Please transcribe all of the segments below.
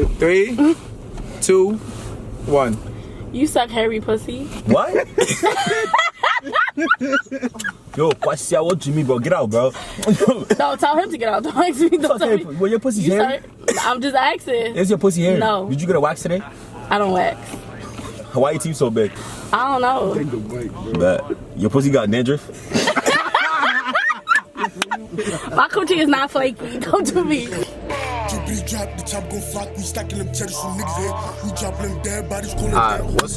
3, 2, 1. You suck hairy pussy. What? Yo, what's that? What you mean, bro? Get out, bro. No, tell him to get out. Don't ask me. Don't tell me. Well, your pussy's hairy? I'm just asking. Is your pussy hairy? No. Did you get a wax today? I don't wax. Why your teeth so big? I don't know. But your pussy got dandruff? My coochie is not flaky. Don't do me. What's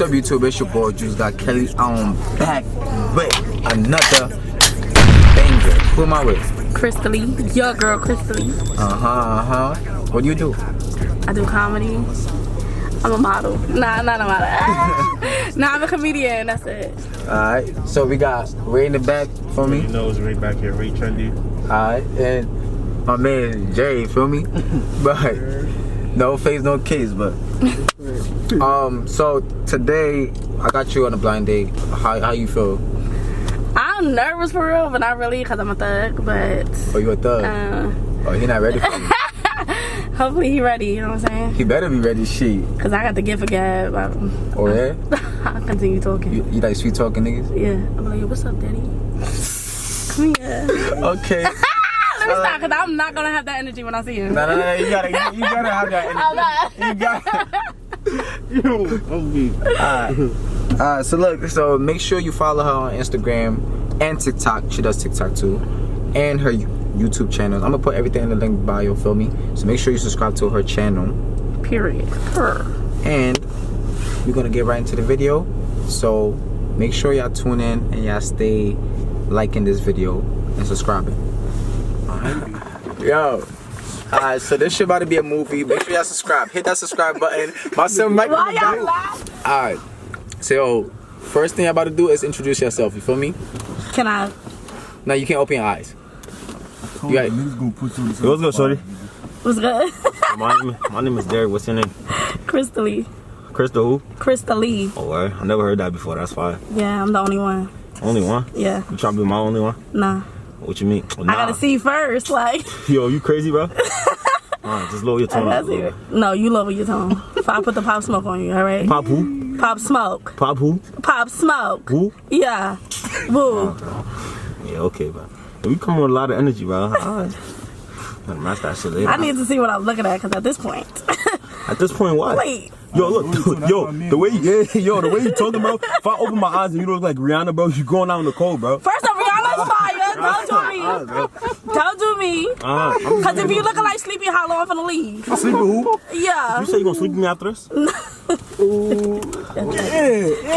up, YouTube? It's your boy JuiceGodKeli. I'm back with another banger. Who am I with? Crystally, your girl Crystally. What do you do? I do comedy. I'm a model. Nah, not a model. Nah, I'm a comedian. That's it. Alright, so we got Ray in the back for me. You know it's Ray back here, ray.trendy. Alright, and my man Jay, feel me? But no face, no case, but so today I got you on a blind date. How you feel? I'm nervous for real, but not really because I'm a thug, but Oh, you a thug? Oh, he not ready for you. hopefully he ready, you know what I'm saying? He better be ready, shit. Because I got the gift of gab. Oh yeah? I'll continue talking. You like sweet talking niggas? Yeah. I'm like, what's up, daddy? Come here. Okay. Let me stop, because I'm not going to have that energy when I see him. No, you gotta have that energy. You gotta. Alright, so look, so make sure you follow her on Instagram and TikTok. She does TikTok too. And her YouTube channel. I'm gonna put everything in the link bio, feel me? So make sure you subscribe to her channel. Period. And we're gonna get right into the video. So make sure y'all tune in and y'all stay liking this video and subscribing. Yo. Alright, so this shit about to be a movie. Make sure y'all subscribe. Hit that subscribe button. My son Mike. Why y'all laugh? Alright. So first thing y'all about to do is introduce yourself, you feel me? Can I? Now you can't open your eyes. You got What's good, shorty? What's good? My name is Derek. What's your name? Crystally. Crystal who? Crystally. Oh, word. I never heard that before. That's fine. Yeah, I'm the only one. Only one? Yeah. You trying to be my only one? Nah. What you mean? Well, nah. I gotta see first, like. Yo, you crazy, bro? Just lower your tone. No, you lower your tone. If I put the pop smoke on you, alright? Pop who? Pop smoke. Pop who? Pop smoke. Who? Yeah. Woo. Yeah, okay, bro. We come with a lot of energy, bro. Alright. Gotta match that shit later. I need to see what I'm looking at, because at this point. At this point, what? Wait. Yo, look, the way you talking, bro. If I open my eyes and you look like Rihanna, bro, you going out in the cold, bro. First off, Rihanna's fire. Don't do me. Don't do me. Because if you looking like Sleepy Hollow, I'm finna leave. Sleepy who? Yeah. You say you gonna sleep with me after this? Can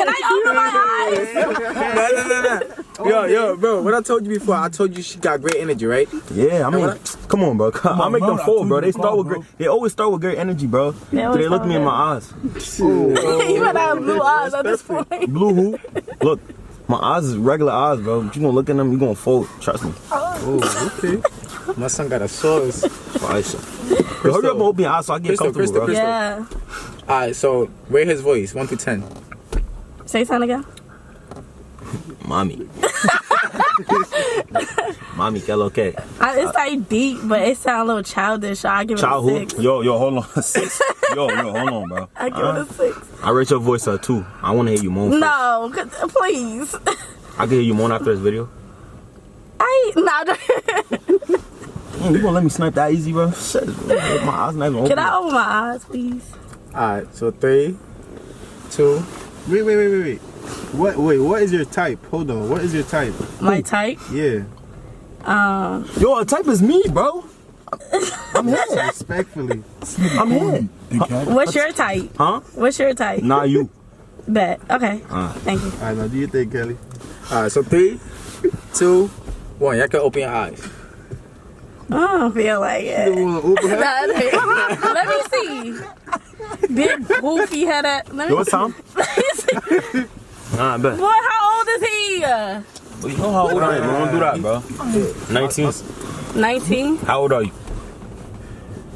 I open my eyes? No. Yo, bro, what I told you before, I told you she got great energy, right? Yeah, I mean, come on, bro. I make them fold, bro. They always start with great energy, bro. They look me in my eyes. You better have blue eyes at this point. Blue who? Look, my eyes is regular eyes, bro. But you gonna look at them, you gonna fold. Trust me. Oh, okay. My son got a sauce. Yo, hurry up and open your eyes so I get comfortable, bro. Yeah. Alright, so rate his voice, 1 to 10. Say something again. Mommy. Mommy, que lo que? It's like deep, but it sounds a little childish, so I give it a 6. Yo, hold on. 6. Yo, hold on, bro. I give it a 6. I rate your voice a 2. I want to hear you moan. No, please. I can hear you moan after this video. You gonna let me snipe that easy, bro? Shit, my eyes not even open. Can I open my eyes, please? Alright, so 3, 2. Wait. What is your type? Hold on. What is your type? My type? Yeah. Yo, a type is me, bro. I'm here. Respectfully. I'm here. What's your type? Huh? What's your type? Nah, you. Bet. Okay. Thank you. Alright, now do your thing, Kelly. Alright, so 3, 2, 1. Y'all can open your eyes. I don't feel like it. Let me see. Big goofy headed. Yo, what's time? Alright, bet. Boy, how old is he? You know how old I am, bro. Don't do that, bro. 19. 19? How old are you?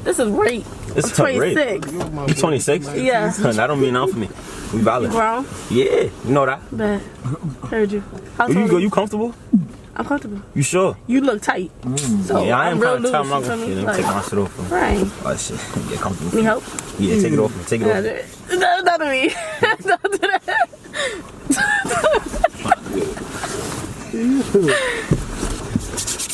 This is rape. This is 26. You 26? Yeah. That don't mean nothing for me. We valid. You grown? Yeah, you know that. Bet. Heard you. How You tall go, are you comfortable? I'm comfortable. You sure? You look tight. So Yeah, I am real kind of tight. I'm loose. not You gonna feel me? take my shit off. Right. Oh shit, get comfortable. Need help? Yeah, take it off. Take it off. No, not to me. Don't do that.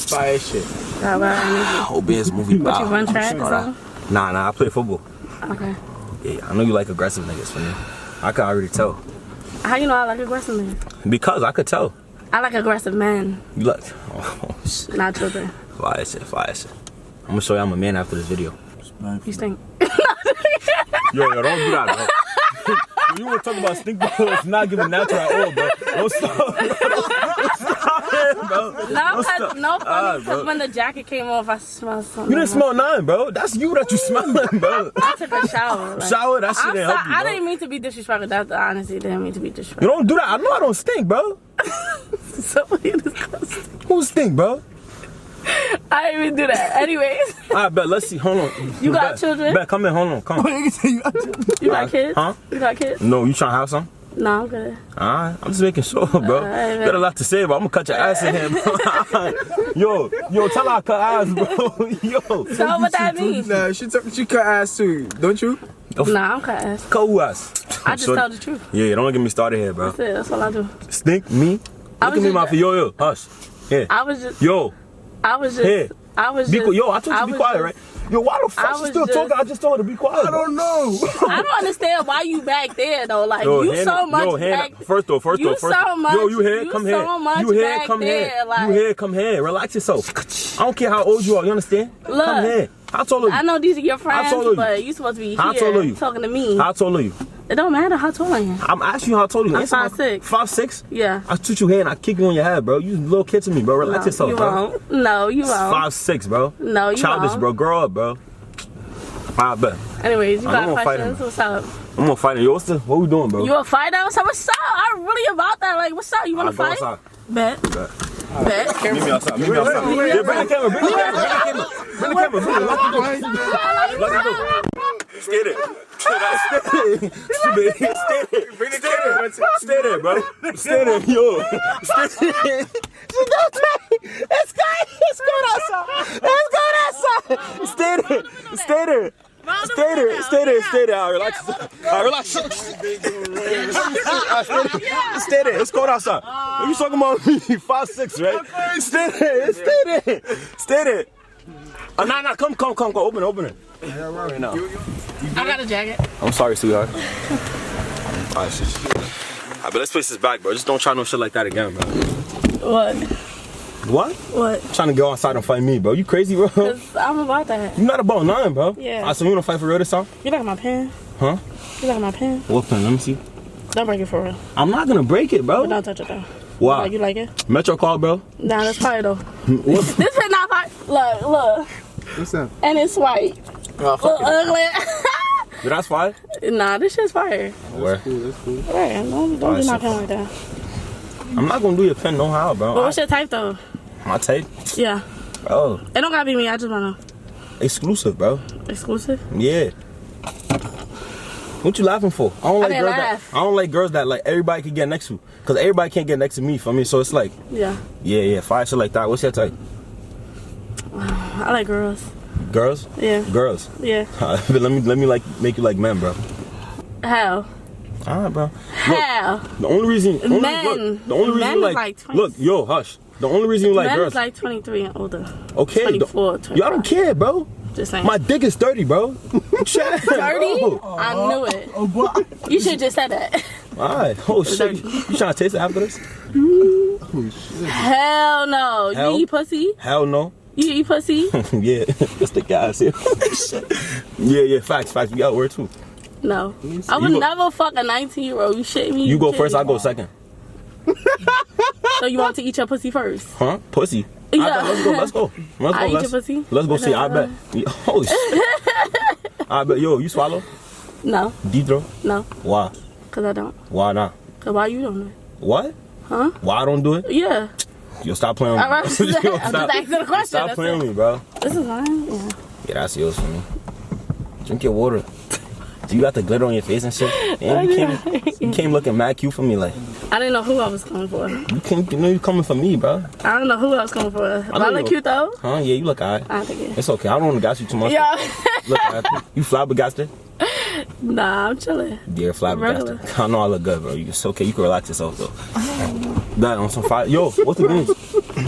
Fire shit. How about Whole Benz movie. What, you run track or something? Nah, I play football. Okay. Yeah, I know you like aggressive niggas for me. I could already tell. How you know I like aggressive men? Because I could tell. I like aggressive men, You like, oh shit. not children. Fire shit. I'm gonna show you I'm a man after this video. You stink. Yo, don't do that, bro. You wanna talk about stink, bro? It's not giving natural at all, bro. Don't stop. Don't stop it, bro. Because when the jacket came off, I smelled something. You didn't smell nothing, bro. That's you that you smelling, bro. I took a shower. Shower? That shit didn't help you, bro. I didn't mean to be disrespectful. That honestly didn't mean to be You disrespectful. don't do that. I know I don't stink, bro. Somebody disgusting. Who stink, bro? I didn't even do that. Anyways. Alright, bet. Let's see. Hold on. You got children? Bet, come in. Hold on. Come on. You got kids? Huh? You got kids? No, you trying to have some? No, I'm good. Alright, I'm just making sure, bro. You got a lot to say, but I'm gonna cut your ass in here, bro. Yo, tell her I cut ass, bro. Yo. So what that means? Nah, she cut ass too, don't you? Nah, I'm cut ass. Cut who ass? I just tell the truth. Yeah, don't get me started here, bro. That's it. That's all I do. Stink me? I Look was at me, just- my yo, hush. Here. I was just. Yo, I was just. here. I was Be, just. yo, I told you to be quiet, right? Yo, why the fuck she still talking? I just told her to be quiet. I don't know. I don't understand why you back there though. Like you so much back. First off. You so much. Yo, you here? You Come so here. much You here? back Come here. there, like- You here? Come here. Relax yourself. I don't care how old you are. You understand? Look, come here. How tall are you? I know these are your friends, tall are you? but you supposed to be How tall are you? here talking to me. How tall are you? It don't matter how tall I am. I'm asking you how tall are you. I'm Answer my- 5'6". 5'6"? Yeah. I shoot your head and I kick you on your head, bro. You a little kid to me, bro. Relax No, yourself, you bro. won't. No, you won't. 5'6", bro. No, you Childish, won't. bro. Grow up, bro. I bet. Anyways, you I'm got gonna fight questions? him. What's up? I'm gonna fight him. Yo, what we doing, bro? You a fighter? What's up? I'm really about that. Like, what's up? You want to Go fight? outside. Bet. Bet. Meet me outside. Meet me outside. Yeah, bring the camera. Bring the camera. Bring the camera. Bring the camera. Let me go. Stay there. Stay there. Stay there, bro. Stay there, yo. Stay there. Let's go outside. Let's go outside. Stay there. Stay there. Stay there. Stay there. Stay there. All right, relax. All right, relax. Stay there. Let's go outside. You talking about me? 5'6", right? Stay there. Stay there. Stay there. Nah. Come. Open it. Yeah, right now. I got a jacket. I'm sorry, sweetheart. Alright, shit. Alright, but let's place this back, bro. Just don't try no shit like that again, bro. What? What? Trying to go outside and fight me, bro. You crazy, bro? Cause I'm about that. You not about nothing, bro. Yeah. Alright, so we gonna fight for real this time? You like my pen? Huh? You like my pen? What pen? Let me see. Don't break it for real. I'm not gonna break it, bro. But don't touch it though. Why? Like, you like it? Metro call, bro. Nah, that's fire though. What? This pen not fire. Look. What's up? And it's white. Oh, Look fuck it. ugly. Dude, that's fine. Nah, this shit's fire. Where? That's cool. Right, don't do my pen like that. I'm not gonna do your pen no how, bro. But what's your type though? My tape? Yeah. Oh, It don't gotta be me, I just wanna know. exclusive, bro. Exclusive? Yeah. What you laughing for? I don't like didn't girls laugh. that. I don't like girls that like everybody can get next to. Cause everybody can't get next to me. For me, so it's like, Yeah. yeah, fire shit like that. What's your type? I like girls. Girls? Yeah. Girls. Yeah. But let me like make you like men, bro. How? Alright, bro. How? The only reason, Men. the only reason Men you is like 20. look, yo, hush. The only reason you like Men girls. is like 23 and older. Okay. 24, 25. Y'all don't care, bro. Just saying. My dick is 30, bro. 30? I knew it. You should just said that. Alright. Oh shit. 30. You trying to taste it after this? Hell no. Hell? You eat pussy? Hell no. You eat pussy? Yeah. That's the guys here. Yeah. Facts. We got word too. No. I would never fuck a 19-year-old. You shitting me? You go first, I go second. So you want to eat your pussy first? Huh? Pussy. Yeah. I bet. Let's go. I eat your pussy? Let's go see. I bet. Oh shit. I bet. Yo, you swallow? No. Deep throat? No. Why? Because I don't. Why not? Because why you don't do it? What? Huh? Why I don't do it? Yeah. Yo, stop playing with me. I'm just asking the question. Stop That's playing it. with me, bro. This is mine? Yeah. Yeah, that's yours for me. Drink your water. You got the glitter on your face and shit. And you came looking mad cute for me, like. I didn't know who I was coming for. You know you coming for me, bro. I don't know who I was coming for. I look cute though. Huh? Yeah, you look alright. I think it. It's okay. I don't want to gas you too much. Yeah. Look, you flabbergasted? Nah, I'm chilling. Yeah, flabbergasted. I know I look good, bro. It's okay. You can relax yourself though. That on some fire. Yo, what's the names?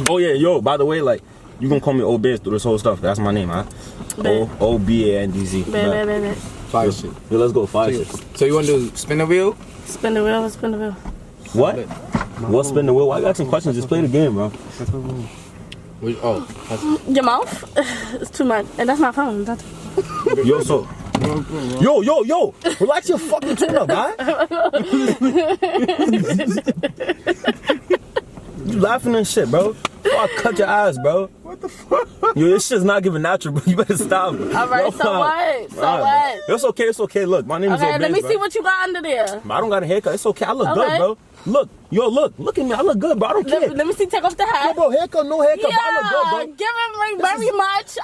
Oh yeah, yo. By the way, like you gonna call me Old Biz through this whole stuff. That's my name, huh? OBANDZ. Bet. Fire shit. Yo, let's go fire shit. So you want to do spin the wheel? Spin the wheel. Spin the wheel. What? What spin the wheel? I got some questions. Just play the game, bro. Your mouth? It's too much. And that's my phone. That's Yo, so. Yo. Relax your fucking tune up, guy. You laughing and shit, bro. Before I cut your eyes, bro. What the fuck? Yo, this shit's not giving natural, bro. You better stop. Alright, yo, so what? So what? It's okay. Look, my name is Okay, Old let Biz, me see bro. what you got under there. I don't got a haircut. It's okay. I look good, bro. Look at me. I look good, bro. I don't care. Let me see. Take off the hat. Yo, bro, haircut, no haircut, Yeah, but I look good, bro. give him very much.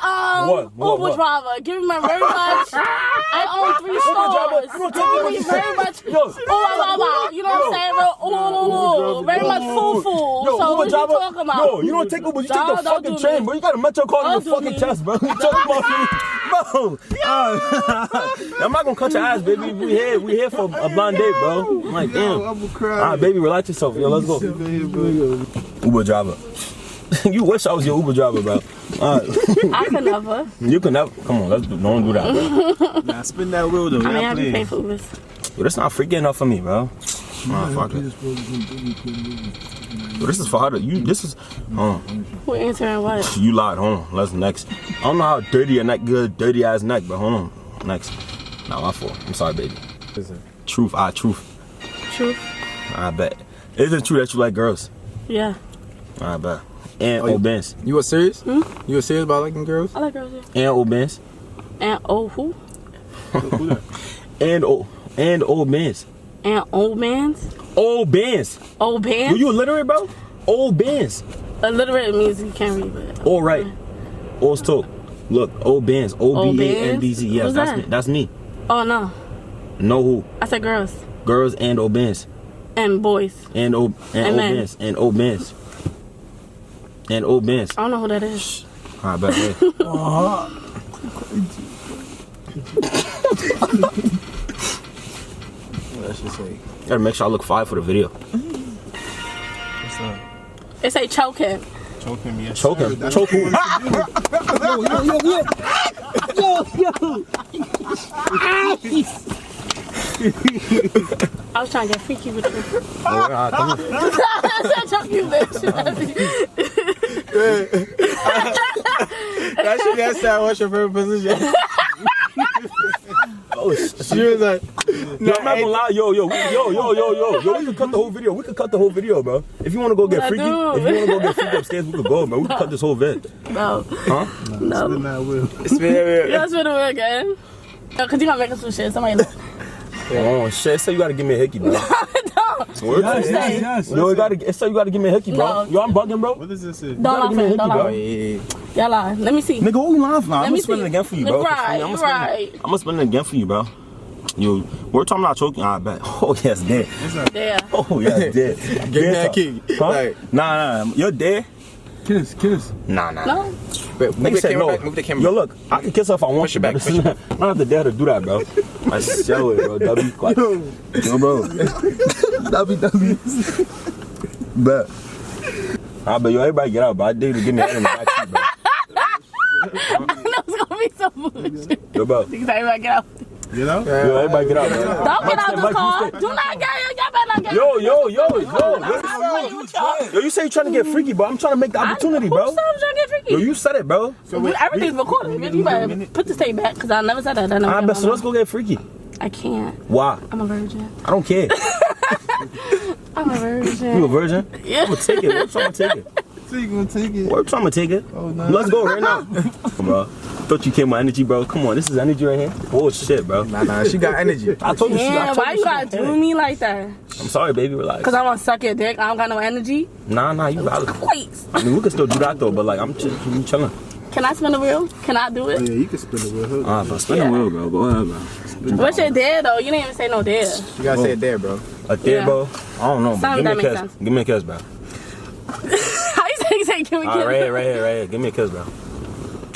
What? Uber driver. Give him very much. I own 3 stores. You don't take Uber Give me very much. Yo. Wow. You know what I'm saying, bro? Ooh, very much foo. Yo, So Uber what you driver. talking about? Yo, you don't take Uber. You take the Don't fucking do train, me. bro. You got a metro card in your Don't do fucking me. chest, bro. You talking about me, bro? I'm not gonna cut your ass, baby. We here for a blind date, bro. I'm like, damn. I'm gonna cry. Alright, baby, relax yourself. Yo, let's go. Uber driver. You wish I was your Uber driver, bro. Alright. I could never. You can never. Come on, don't do that, bro. Nah, spin that wheel though. I mean, I Y'all be play. paying for Ubers. Yo, that's not freaking enough for me, bro. Nah, fuck it. Yo, this is for her to, this is, Who answering what? you lied, hold on, let's next. I don't know how dirty your neck, good, dirty ass neck, but hold on, next. Nah, my fault, I'm sorry, baby. Truth, truth. Truth. I bet. Is it true that you like girls? Yeah. I bet. And old bands. You were serious? You were serious about liking girls? I like girls. Yeah. And old bands. And who? And old bands. And old man's. Old bands. Old bands. You illiterate, bro? Old bands. Illiterate means you can't read, but. All right. Old talk. Look, old bands. OBANDZ. Yes, Who's that's that? me. That's me. Oh no. Know who? I said girls. Girls and old bands. And boys. And old men. bands. And old bands. And old bands. I don't know who that is. I bet. Hey. Let's just say. Gotta make sure I look fire for the video. What's up? It say choking. Choke him, yes. Choke him. Sir. Choke who? I was trying to get freaky with you. Come on. I said choke you, bitch. That shit that sound, what's your favorite position? Oh, shit. She was like, Yo, I'm not gonna lie, yo, we can cut the whole video. We could cut the whole video, bro. If you wanna go get freaky, upstairs, we could go, bro. We could cut this whole vid. No. Huh? No. Spin that wheel. Yeah, spin the wheel again. Yo, cause you gonna make us some shit. Somebody look. Oh shit, say you gotta give me a hickey, bro. No. Yes. Yo, it say you gotta give me a hickey, bro. No. Yo, I'm bugging, bro. What does this say? Don't lie for him. Don't lie. Y'all lie. Let me see. Nigga, what we lying for? I'm Let gonna me spin it see. again for you, bro. Right. I'm gonna spin it again for you, bro. Yo, we're talking about choking. I bet. Oh yes, dead. There. Oh yes, dead. Give me that key. Huh? Like, Nah, you're dead. Kiss. Nah. No. move Nigga the said camera no. back, move the camera Yo, back. look, I can kiss her if I want Push to, it back, but push it I don't have the dare to do that, bro. I show it, bro. W, quiet. Yo, bro. W. Bet. I bet yo, everybody get out, bro. I dare you to give me that in the back seat, bro. I know it's gonna be some bullshit. Yo, bro. Niggas everybody get out. You know? Yo, everybody get out, bro. Don't get out the car. Do not get out. Y'all better not get out. Yo. Yo. Yo, you say you trying to get freaky, bro. I'm trying to make the opportunity, bro. Who said I'm trying to get freaky? Yo, you said it, bro. Everything's recorded. Man. You better put this tape back because I never said that. I bet, so let's go get freaky. I can't. Why? I'm a virgin. I don't care. I'm a virgin. You a virgin? Yeah. I'm gonna take it. We're trying to take it. So you gonna take it? We're trying to take it. Oh, no. Let's go right now. Bro, thought you came with energy, bro. Come on, this is energy right here. Oh shit, bro. Nah, she got energy. I told you. Damn, why you gotta do me like that? I'm sorry, baby. Relax. Cause I wanna suck your dick. I don't got no energy. Nah, you valid. Wait. I mean, we can still do that though, but like, I'm chilling. Can I spin the wheel? Can I do Oh, it? yeah, you can spin the wheel. Bro, spin the wheel, bro. Go ahead, bro. What's your dare though? You didn't even say no dare. You gotta say it there, bro. A dare, Yeah. bro? I don't know, bro. Something Give me that a makes kiss. sense. Give me a kiss, bro. How you say give me a All kiss? right, right here. Give me a kiss, bro.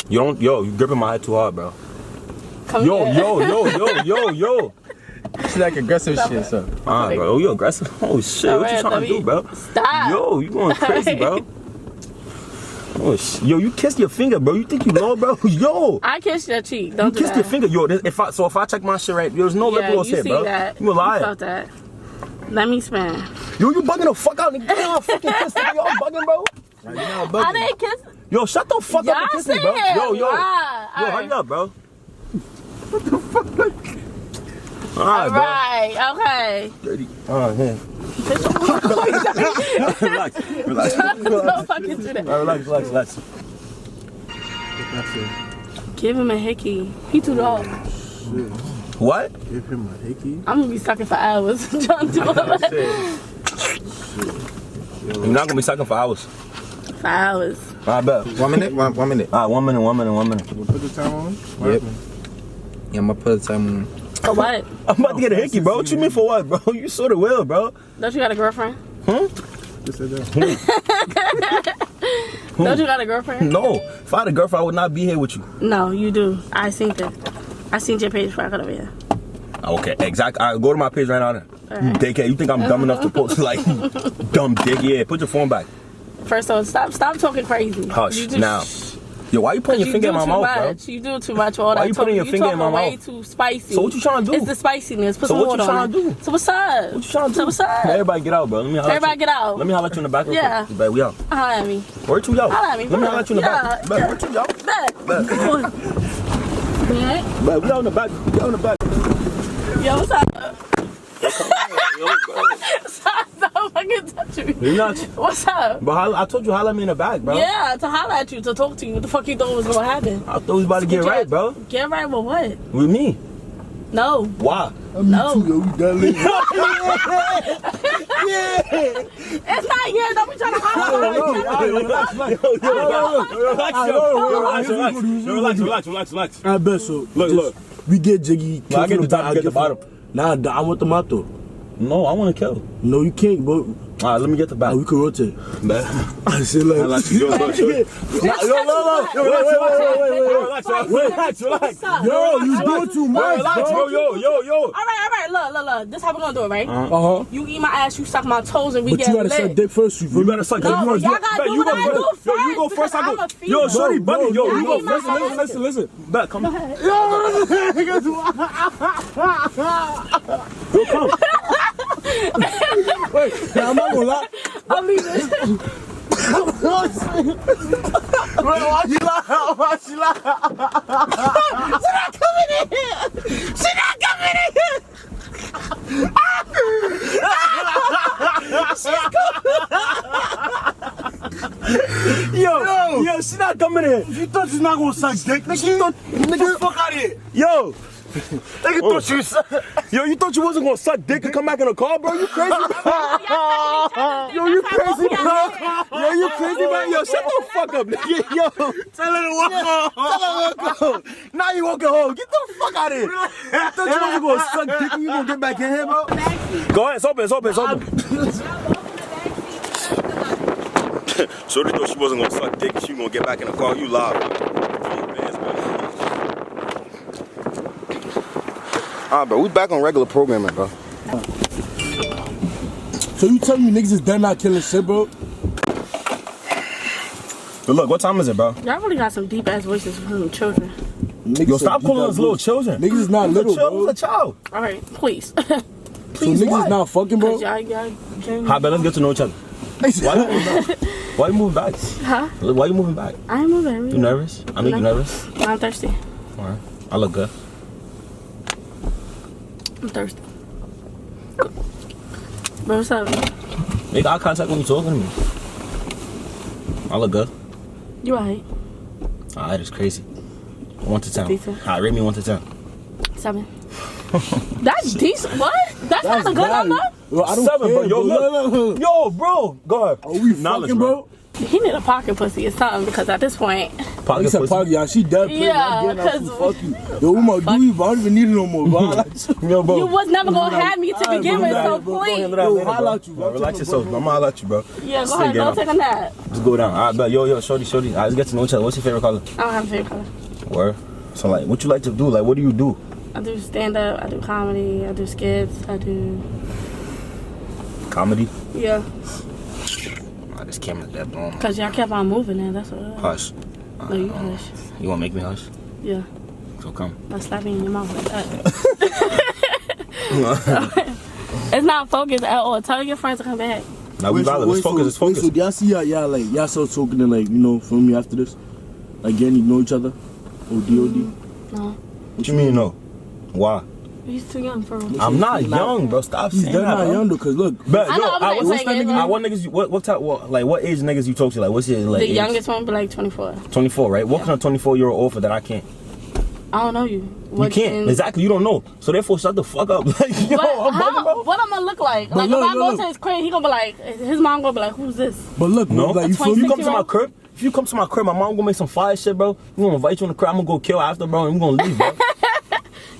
You don't, you gripping my head too hard, bro. Come Yo. It's like aggressive shit, so. Alright, bro. Oh, you aggressive? Oh, shit. What you Alright, trying to do, bro? Stop. Yo, you going crazy, bro. Oh, yo, you kissed your finger, bro. You think you know, bro? Yo. I kissed your cheek. You Don't do kissed that. your finger. Yo, if I check my shit right, there's no lip Yeah, gloss you here, see bro. that. You a liar. You felt that. Let me spin. Yo, you bugging the fuck out, nigga. Get out fucking kiss, nigga. Y'all bugging, bro. Right, you know, I bugging. didn't kiss. Yo, shut the fuck up and kiss me, bro. Yo, hurry up, bro. What the fuck? Alright, bro. Alright, okay. Dirty. Alright, man. Relax. Don't fucking do that. Relax. That's it. Give him a hickey. He too dog. What? Give him a hickey. I'm gonna be sucking for hours trying to do all that. You're not gonna be sucking for hours. For hours. I bet. 1 minute? One minute. Alright, 1 minute. We'll put the time on. Yep. Yeah, I'm gonna put the time on. For what? I'm about to get a hickey, bro. What you mean for what, bro? You sort of will, bro. Don't you got a girlfriend? Just said that. Don't you got a girlfriend? No. If I had a girlfriend, I would not be here with you. No, you do. I seen it. I seen your page before I got over here. Okay, exactly. Alright, go to my page right now then. You dickhead. You think I'm dumb enough to post like dumb dick? Yeah, put your phone back. First of all, stop talking crazy. Hush, You do- now. Yo, why you putting your finger in my mouth, bro? You do too much. All Why that you putting your talking. finger in my way mouth? too spicy. So what you trying to do? It's the spiciness. Put So some what water you trying on to it. do? So what's up? What you trying to do? So what's up? Everybody get out, bro. Let me holler at Everybody you. get out. Let me holler at you in the back real Yeah. quick. Bet, we out. Holla at me. Where you out? Holla at me. Let me holler at you in the back. Yeah, Bet, yeah. where you out? Bet. Bet. Bet, we out in the back. We out in the back. Yo, what's up? Stop fucking touching me. You not? What's up? But I told you holler at me in the back, bro. Yeah, to holler at you, to talk to you. What the fuck you thought was gonna happen? I thought we was about to get right, bro. Get right with what? With me. No. Why? No. Yo, we done leaving. It's not here. Don't be trying to holler at me. Relax. I bet so. Look. We get jiggy. I get the top, I get the bottom. Nah, I want the motto. No, I want to kill. No, you can't, bro. Alright, let me get the back. We can rotate. Man. I said like. Relax. Yo, relax. Yo, you doing too much, bro. Yo. All right. Look. This how we gonna do it, right? You eat my ass, you suck my toes, and we But get you gotta lit. suck dick first. You better suck. No, y'all gotta do what I do first. Yo, you go first. I go. Yo, shorty, buddy. Yo, you go first. Listen. Back, come. Yo, come. Wait, I'm not gonna lie. I'm leaving. Yo, she not coming in. You thought you're not gonna suck dick, nigga? Fuck out of here. Yo, nigga thought you. Yo, you thought you wasn't gonna suck dick and come back in the car, bro? You crazy, bro? Yo, you crazy, bro? Yo, you crazy, bro? Yo, shut the fuck up, nigga. Yo, Tell her to walk home. tell her to go. Now you walking home. Get the fuck out of here. You thought you wasn't gonna suck dick and you gonna get back in here, bro? Go ahead, it's open. Shorty thought she wasn't gonna suck dick and she gonna get back in the car. You lied. Alright, bro, we back on regular programming, bro. So you tell me niggas is done not killing shit, bro? But look, what time is it, bro? Y'all really got some deep ass voices from children. Niggas Yo, said stop deep calling ass us little voice. children. Niggas is not little, bro. Who's a child? All right, please. So Please, niggas why? is not fucking, bro? Y'all can't. Hi, but let's get to know each other. Why you moving back? Huh? Why you moving back? I ain't moving. You nervous? I know you nervous. I'm thirsty. Alright. I look good. I'm thirsty. Bro, what's up? Make eye contact when you talking to me. I look good. You alright? Alright, it's crazy. 1 to 10. Decent. Alright, rate me 1 to 10. 7. That's decent. What? That's not a good number? Yo, I don't 7, care, bro. Yo, bro. look. Yo, bro. Go ahead. Are we Knowledge, fucking, bro? He need a pocket pussy or something because at this point. Pocket pussy. Pocket, yeah, she dead. Yeah, because fuck you. Yo, Uma, do you? I don't even need it no more, bro. Yo, bro. You was never gonna have me to begin with, so please. Yo, holla at you, bro. Relax yourself, bro. I'm gonna holla at you, bro. Yeah, go ahead. Don't take a nap. Just go down. All right, but yo, shorty. All right, let's get to know each other. What's your favorite color? I don't have a favorite color. Where? So like, what you like to do? Like, what do you do? I do stand up. I do comedy. I do skits. I do comedy. Yeah. Oh, this camera's dead blown. Cause y'all kept on moving there. That's what. Hush. No, you hush. You wanna make me hush? Yeah. So come. I'll slap you in your mouth like that. It's not focused at all. Tell your friends to come back. Now we valid. Let's focus. Let's focus. So y'all see y'all start talking and like, you know, for me after this? Like getting to know each other? OD? No. What you mean no? Why? He's too young for real. I'm not young, bro. Stop saying that. He's not young though, cause look. But I know, what niggas? What type? What age niggas you talk to? Like, what's your like? The youngest one be like 24. 24, right? What kind of 24-year-old offer that I can't? I don't know you. You can't. Exactly. You don't know. So therefore, shut the fuck up. Like, yo, I'm bugging, bro. What I'm gonna look like? Like, if I go to his crib, he gonna be like, his mom gonna be like, who's this? But look, no. Like, if you come to my crib, my mom gonna make some fire shit, bro. We gonna invite you in the crib. I'm gonna go kill after, bro, and we gonna leave, bro.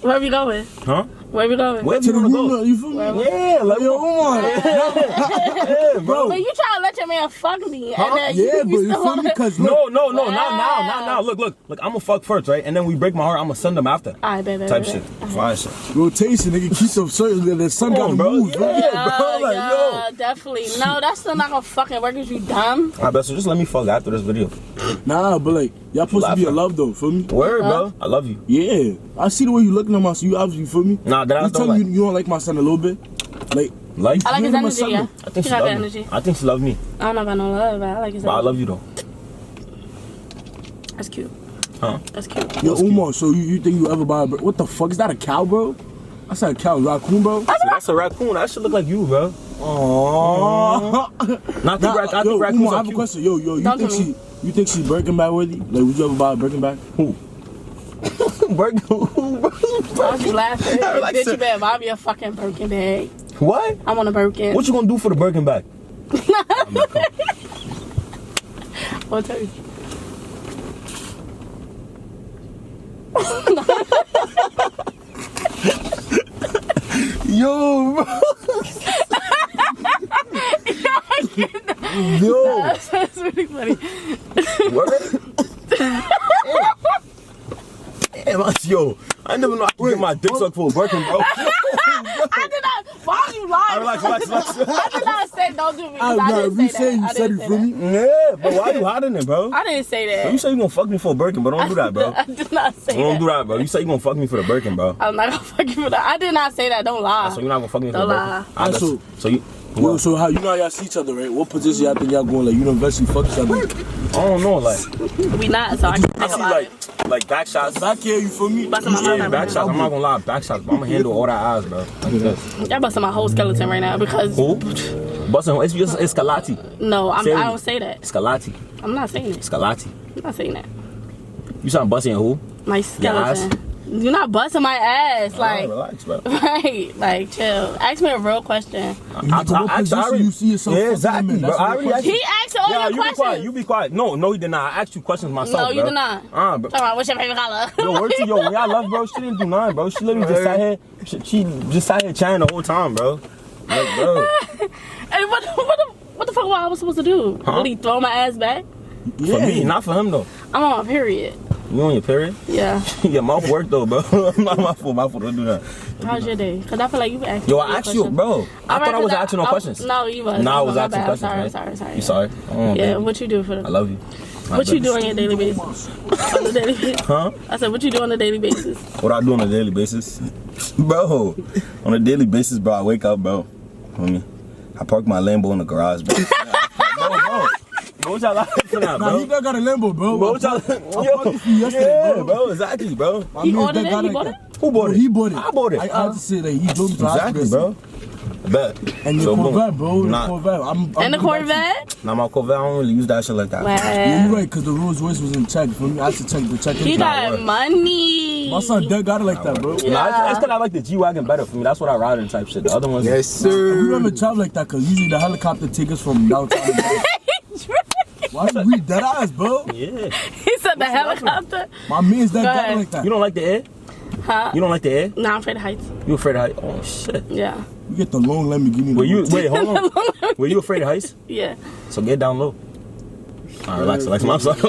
Where we going? Huh? Where we going? Where you wanna go? You feel me? Yeah, like yo, yeah, bro. But you trying to let your man fuck me? Huh? And then Yeah, but you feel me? Cause look, no, not now. Look, I'm gonna fuck first, right? And then we break my heart. I'm gonna send them after. Alright, baby. Type shit, fire shit. Rotation, nigga, keep some certain. The sun gotta bro. move, bro. Yeah, bro. Like, yo. Definitely. No, that's still not gonna fucking work. Is you dumb? I bet so. Just let me fuck after this video. Nah, but like y'all supposed to be in love though, feel me? Word, bro. I love you. Yeah, I see the way you looking at my son. You obviously feel me? Nah, that I you don't tell like. me you don't like my son a little bit, like. I like his energy. Yeah. I think she love me. I think she love me. I don't know about no love, but I like his energy. But I love you though. That's cute. Huh? That's cute. Yo, Umar, so you think you ever buy a bird? What the fuck? Is that a cow, bro? That's not a cow, raccoon, bro. See, that's a raccoon. That should look like you, bro. Aww. Not the raccoon. I think raccoons Umar, I are have a cute. question. Yo, you think she's Birkin bag worthy? Like, would you ever buy a Birkin bag? Who? Birkin? Who, bro? I was just laughing. Like, bitch, you better buy me a fucking Birkin bag. What? I want a Birkin. What you gonna do for the Birkin bag? I'll tell you. Yo, bro. Yo. That's really funny. Word? Damn, yo, I never know I can get my dick sucked for a Birkin, bro. I did not. Why are you lying? Relax. I did not say don't do me. Nah, we say you said it for me. Yeah, but why you hiding it, bro? I didn't say that. So you say you gonna fuck me for a Birkin, but don't do that, bro. I did not say that. Don't do that, bro. You say you gonna fuck me for the Birkin, bro. I'm not gonna fuck you for that. I did not say that. Don't lie. So you're not gonna fuck me for Don't the lie. Birkin? So you... Yo, so how you know how y'all see each other, right? What position y'all think y'all going? Like, you don't eventually fuck each other? I don't know, like... We not, so I can think I see, about it. like back shots. Back here, you feel me? Busting my Yeah, back shots. I'm not gonna lie, back shots. But I'm gonna handle all that ass, bro. Like this. Y'all busting my whole skeleton right now because... Who? Busting, it's just Scalati. No, I don't say that. Scalati. I'm not saying it. Scalati. I'm not saying that. You sound busting who? My skeleton. You're not busting my ass. Like, relax, bro. right. Like, chill. Ask me a real question. You see yourself yeah, exactly, bro. I already asked you. He asked all your questions. You be quiet. No, he did not. I asked you questions myself, No, you bro. did not. Bro. Talk about what's your favorite color? Yo, word to yo, when y'all love, bro, she didn't do nothing, bro. She literally just sat here. She just sat here chatting the whole time, bro. Like, bro. Hey, what the fuck was I supposed to do? Huh? Really throw my ass back? For me, not for him though. I'm on my period. You on your period? Yeah. Your mouth work though, bro. Not my fault. Don't do that. How's your day? Because I feel like you been asking Yo, me I asked you, bro. I thought I was asking no questions. No, you was. No, I was My asking bad. questions. Sorry. You sorry? Oh, Yeah, baby. what you do for the... I love you. What you do on your daily basis? On the daily basis? Huh? I said, what you do on a daily basis? What I do on a daily basis? Bro, on a daily basis, bro, I wake up, bro. I park my Lambo in the garage, bro. Bro. What y'all laughing at, bro? Nah, he got a Lambo, bro. What y'all... Yesterday, bro, exactly, bro. He ordered it? He bought it? Who bought it? He bought it. I bought it. I had to say that he drove to Exactly, bro. Bet. And your Corvette, bro. The Corvette. And the Corvette? Nah, my Corvette, I don't really use that shit like that. Yeah, you're right, because the Rolls Royce was in check. For me, I had to check the check. He got money. My son Doug got it like that, bro. Yeah. Nah, it's because I like the G-Wagon better for me. That's what I ride in type shit. The other ones... Yes, sir. We never travel like that, because usually the helicopter take us from downtown. Why you read that eyes, bro? Yeah. He said the helicopter. My man's that Go guy ahead. like that. You don't like the air? Huh? You don't like the air? Nah, I'm afraid of heights. You afraid of heights? Oh shit. Yeah. You get the long Lamborghini. Wait, hold on. Were you afraid of heights? Yeah. So get down low. Alright, relax. I'm sorry.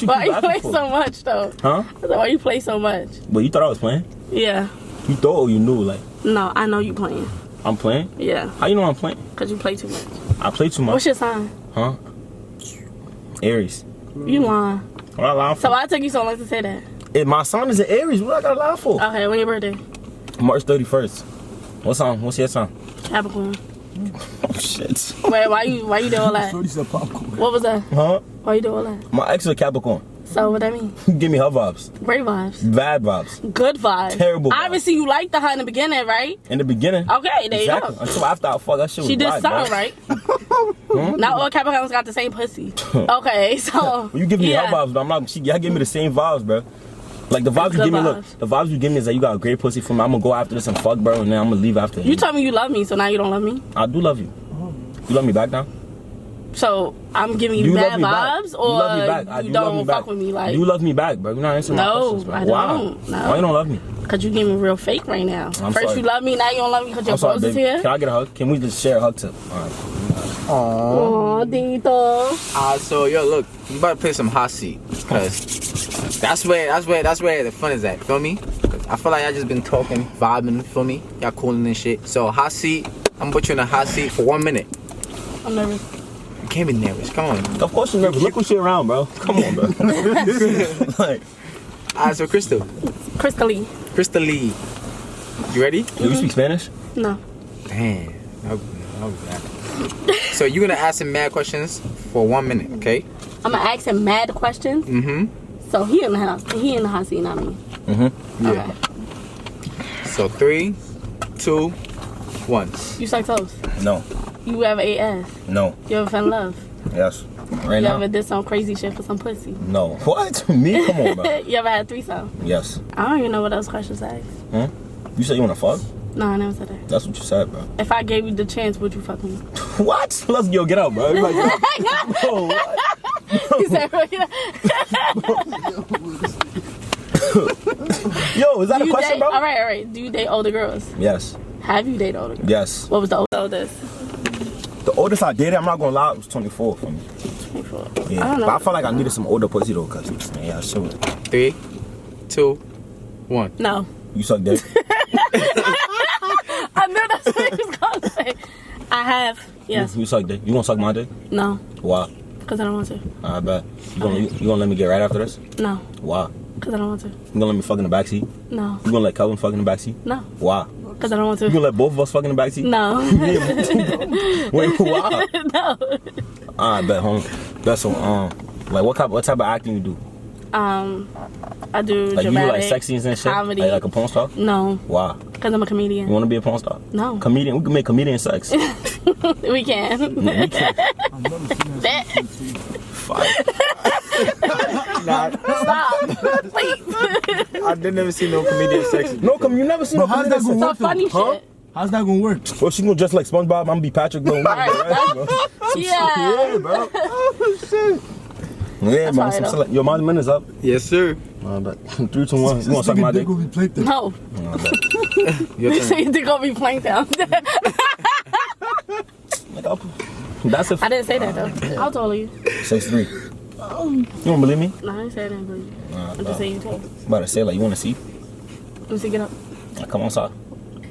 Why you play so much though? Huh? Why you play so much? But you thought I was playing? Yeah. You thought or you knew? Like, No, I know you playing. I'm playing? Yeah. How you know I'm playing? Cause you play too much. I play too much. What's your sign? Huh? Aries. You lying. What I lie So for? why it took you so long to say that? My sign is an Aries. What I gotta lie for? Okay, when your birthday? March 31st. What sign? What's your sign? Capricorn. Oh shit. Wait, why you do all that? Shorty said popcorn. What was that? Huh? Why you do all that? My ex is a Capricorn. So what that mean? Give me her vibes. Great vibes. Bad vibes. Good vibes. Terrible vibes. Obviously you liked her in the beginning, right? In the beginning. Okay, there Exactly. you go. Until after I fuck, that shit was She did right, something bro. right. Not all Capricorns got the same pussy. Okay, so Well, you give me yeah. her vibes, but I'm not. Y'all give me the same vibes, bro. Like the vibes you Good give me. Look, vibes. the vibes you give me is that you got a great pussy for me. I'm gonna go after this and fuck, bro, and then I'm gonna leave after. You told me you love me, so now you don't love me. I do love you. You love me back now? So I'm giving Do you you love bad me back? vibes, You or love me back. I you do love me don't back. fuck with me like? You love me back, bro. You're not answering my No, questions, bro. I Why? don't. No. Why you don't love me? Cause you give me real fake right now. I'm First sorry. you love me, now you don't love me because your I'm sorry, bros is baby. here. Can I get a hug? Can we just share a hug tip? All right. Aw, Dito. So yo, look, you about to play some hot seat, cause that's where the fun is at. Feel me? 'Cause I feel like I just been talking, vibing. Feel me? Y'all cooling and shit. So hot seat, I'm gonna put you in a hot seat for 1 minute. I'm nervous. You can't be nervous. Come on. Of course you're nervous. Look who's shit around, bro. Come on, bro. Like, Alright, so Crystal Crystally. Lee, you ready? do you speak Spanish? No. Damn. That was bad. So you're gonna ask him mad questions for 1 minute, okay? I'm gonna ask him mad questions. Mm-hmm. So he in the house. He in the hot seat, not me. Mm-hmm. Okay. So 3, 2, 1. You suck toes. No. You ever ate ass? No. You ever fell in love? Yes. Right You now? ever did some crazy shit for some pussy? No. What? Me? Come on, bro. You ever had threesome? Yes. I don't even know what else questions to ask. Huh? You said you wanna fuck? No, I never said that. That's what you said, bro. If I gave you the chance, would you fuck me? What? Let's go. Get out, bro. Like, bro, what? He said, Yo, is that a you question, date, bro? all right. Do you date older girls? Yes. Have you dated older girls? Yes. What was the oldest? The oldest I dated, I'm not gonna lie, it was 24 for me. 24. Yeah. I don't know. But I felt like I needed some older pussy though, cause yeah, sure. 3, 2, 1. No. You suck dick. I knew that's what he was going to say. I have. Yes. You suck dick. You gonna suck my dick? No. Why? Because I don't want to. I bet. You gonna let me get right after this? No. Why? Because I don't want to. You gonna let me fuck in the backseat? No. You gonna let Calvin fuck in the backseat? No. Why? Because I don't want You to. gonna let both of us fuck in the backseat? No. Wait, why? No. I bet, home. That's so like what type of acting you do? I do Like dramatic, you do like sex scenes and shit? comedy. Like a porn star? No. Why? Because I'm a comedian. You wanna be a porn star? No. Comedian? We can make comedian sex. We can. We can. Fire. Nah, Stop. Please. I didn't never see no comedian sex. No, you never seen no But how's that comedian gonna sex. So work? funny Huh? shit. How's that gonna work? Well, she gonna dress like SpongeBob. I'm gonna be Patrick. Bro. Yeah. Yeah, bro. Yeah, man. fire, though. Yo, my minute's up. Yes, sir. But 3, 2, 1. You wanna suck my dick? Dick will be played there. No. I bet. Your You turn. say you're going to be playing down. That's a I didn't say that though. How tall are you? 6'3". You don't believe me? No, I didn't say I didn't believe you. Nah, I'm just saying you tall. about to say like you wanna see? Let me see, get up. Like, come on, side.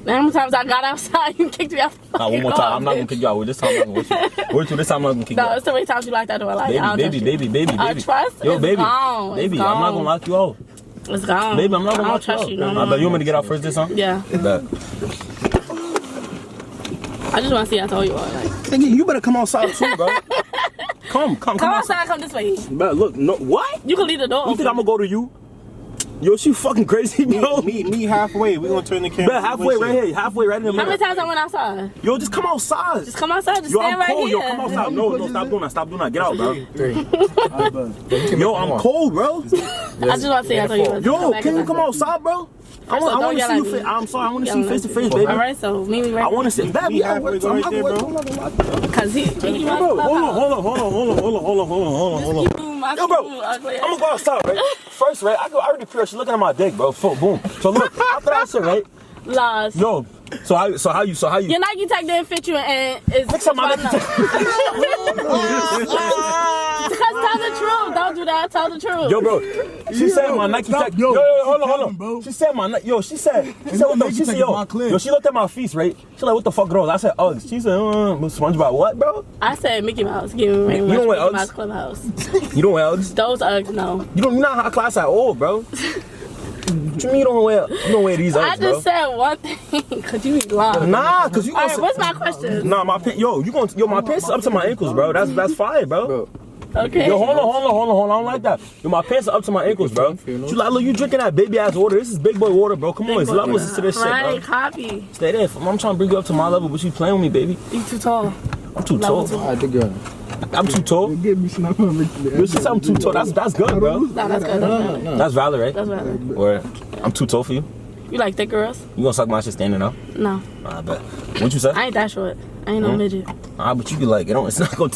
Now, how many times I got outside, you kicked me out the Nah, one more fucking time. I'm not gonna kick you out. This time I'm not gonna wait you. Wait till this time I'm not gonna kick you No, out. it's too many times you locked that door. Like, I don't Baby, trust baby, you. baby, baby, I baby. trust. Yo, It's baby, gone. It's baby, gone. I'm not gonna lock you out. It's gone. Baby, I'm not gonna I lock don't trust you you no out. more. I bet you want me to get out first this time? Yeah. Bet. I just want to see how tall you are. Like, Nigga, you better come outside too, bro. Come come outside, come this way. Bro, look, no, what? You can leave the door You open. think I'm gonna go to you? Yo, she fucking crazy, bro. Meet halfway. We're gonna turn the camera. Bet halfway right here, halfway right in the How many middle. times I went outside? Yo, just come outside. Just come outside. Just Yo, stand I'm right cold. here. Yo, come outside. No, stop doing that. Stop doing that. Get out, bro. 3. Yo, I'm cold, bro. I just want to see how tall you are. Yo, can you come outside, bro? I want to see you. I'm sorry. I want to see you face to face, baby. All right, so meet me right. I want to see. Baby, I'm halfway go right there, bro. Cause he Hold on. Yo, bro, I'm gonna go outside, right? First, right? I already pure. She's looking at my dick, bro. Boom. So look, after that shit, right? Lost. Yo, so how you? Your Nike tag didn't fit you, and it's. Next time my Nike tag. Because tell the truth. Don't do that. Tell the truth. Yo, bro. She said my Nike tag. Yo, hold on. Bro. She said my Nike. Yo, she said what the? She said yo. She looked at my feet, right? She like, what the fuck, girls? I said Uggs. She said, SpongeBob, what, bro? I said Mickey Mouse. Give me ring. You don't wear Mickey Uggs? Mouse Clubhouse. You don't wear Uggs? Those Uggs, no. You're not high class at all, bro. What you mean you don't wear these Uggs, I just said one thing. Could you be lying? Nah, cause you All gonna. right, what's my question? Nah, my pants. My pants is up to my ankles, bro. That's fire, bro. Okay. Yo, hold on. I don't like that. Yo, my pants are up to my ankles, bro. You like, look, you drinking that baby ass water. This is big boy water, bro. Come on, it's levels to this shit, Right, bro. copy. Stay there. I'm trying to bring you up to my level, but you playing with me, baby. You too tall. I'm too tall. Alright, the girl. I'm too tall. Give me some. Yo, she said I'm too tall. That's good, bro. Nah, that's good. That's valid, right? That's valid. Or I'm too tall for you. You like thick girls? You gonna suck my shit standing up? No. I bet. What you say? I ain't that short. I ain't no midget. But you can like, it's not gonna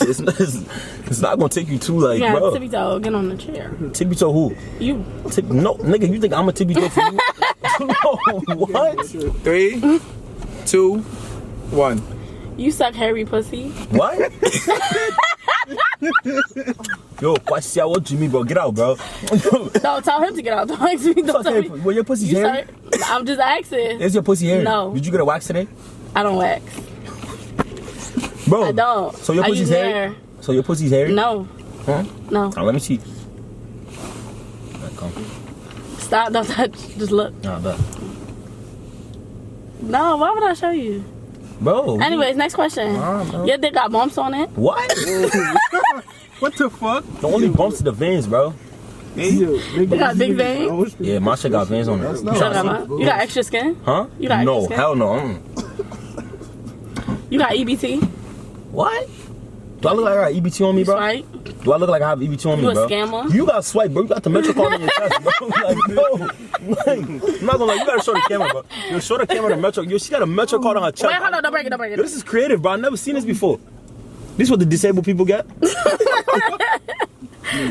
take you too like, Yeah, bro. tippy toe. Get on the chair. Tippy toe who? You. No, nigga, you think I'm a tippy toe for you? No, what? 3, 2, 1. You suck hairy pussy. What? Yo, what's your Jimmy, bro? Get out, bro. No, tell him to get out. Don't ask me. Don't tell me. Well, your pussy's hairy? I'm just asking. Is your pussy hairy? No. Did you get a wax today? I don't wax. Bro. I don't. So your I pussy's use hairy? hair. So your pussy's hairy? No. Huh? No. Let me see. Come. Stop. Don't touch. Just look. Nah, bet. No, why would I show you? Bro. Anyways, next question. Your dick got bumps on it? What? What the fuck? The only bumps to the veins, bro. You got big veins? Yeah, my shit got veins on it. You got extra skin? Huh? You got no, extra skin? hell no. You got EBT? What? Do I look like I got EBT on me, bro? Right. Do I look like I have EBT on me, You a bro? scammer? You got swipe, bro. You got the Metro card on your chest, bro. Like, bro. Like, I'm not gonna lie. You gotta show the camera, bro. Yo, show the camera the Metro. Yo, she got a Metro card on her chest. Wait, hold on. Don't break it. Don't break Yo, it. this is creative, bro. I've never seen this before. This is what the disabled people get?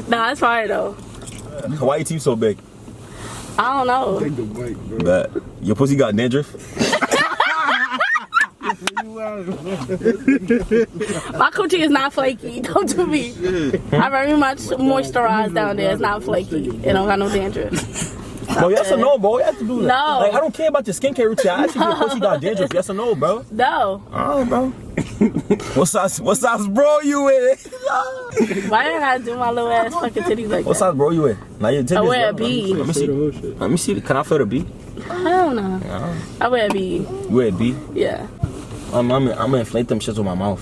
Nah, it's fire, though. Why your teeth so big? I don't know. Bet. Your pussy got dandruff? My coochie is not flaky. Don't do me. I very much moisturized down there. It's not flaky. It don't got no dandruff. Bro, yes or no, bro? You have to do that. No. Like, I don't care about your skincare routine. I actually your pussy got dandruff. Yes or no, bro? No. Oh, bro. What size bro you with? Why didn't I do my little ass fucking titties like What that? size bro you with? Now your titties. I wear a bro. B. Let me see. Let me see. Can I feel the B? Hell no. I wear a B. You wear a B? Yeah. I'm gonna inflate them shits with my mouth.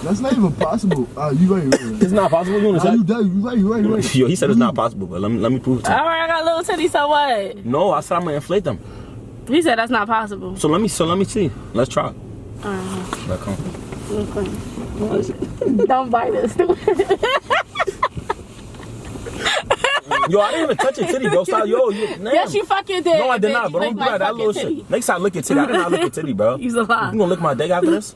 That's not even possible. You right. It's not possible. You understand? You right. Yo, he said it's not possible, but let me prove it to you. All right, I got little titties, so what? No, I said I'm gonna inflate them. He said that's not possible. So let me see. Let's try. Alright. Let's come. Okay. Don't bite us. Yo, I didn't even touch your titty, bro. Stop. Yo, Yes, you fucking did. No, I did bitch. not, You bro. Don't licked do my that little fucking shit. Next time, lick your titty. I did not lick your titty, bro. You's a lie. You gonna lick my dick after this?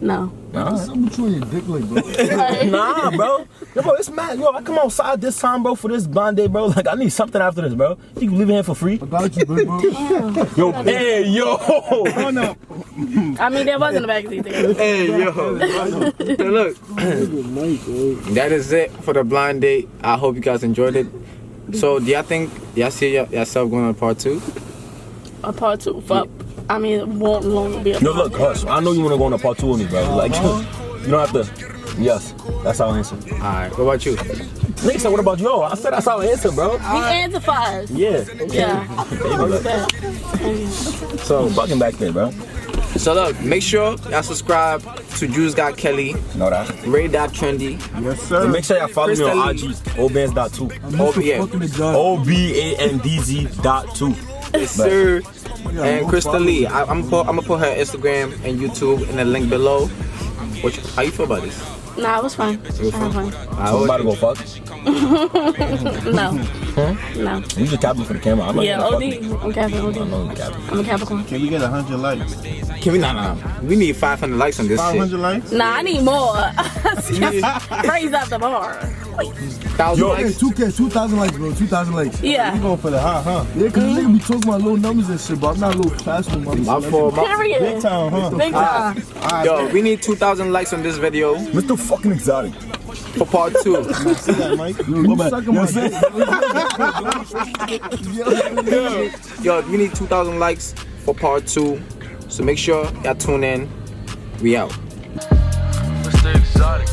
No. What's up with you and your dick like, bro? Nah, bro. Yo, bro, it's mad. Yo, I come outside this time, bro, for this blind day, bro. Like, I need something after this, bro. You can leave it here for free. I got you, big bro. Yo, hey, yo. Oh no. I mean, there wasn't a magazine thing. Hey, yo. So look, that is it for the blind date. I hope you guys enjoyed it. So, do y'all think y'all see yourself going on part 2? A part 2. Fuck. I mean, it won't long be a Yo, part look, hush. I know you wanna go on a part 2 with me, bro. Like, you don't have to. Yes, that's how I answer. Alright, what about you? Nigga said, what about you? Yo, I said that's how I answer, bro. He answered first. Yeah. Yeah. So, bucking back there, bro. So look, make sure y'all subscribe to JuiceGodKeli, Know that. ray.trendy. Yes, sir. And make sure y'all follow me on IG, Crystal obands.2. OBANDZ.2. Yes, sir. And Crystal Lee. I'm gonna put her Instagram and YouTube in the link below. How you feel about this? Nah, it was fine. So I'm about to go fuck. No. No. You just capping for the camera. I'm not Yeah, gonna OD. fuck with I'm Capricorn. you. OD. I'm not capping. I'm a Capricorn. Can we get 100 likes? Can we? Nah. We need 500 likes on this 500 likes? Nah, I need more. Raise up the bar. 1,000 Yo, likes. 2K, 2,000 likes, bro. 2,000 likes. Yeah. You going for the high, huh? Yeah, cause nigga be talking about low numbers and shit, but I'm not a little classroom. I'm My fault. Big Period. time, huh? Big time. Yo, we need 2,000 likes on this video Mr. fucking exotic. for part 2. See that, Mike? you sucking my dick. Yo, we need 2,000 likes for part 2. So make sure y'all tune in. We out. Mr. Exotic,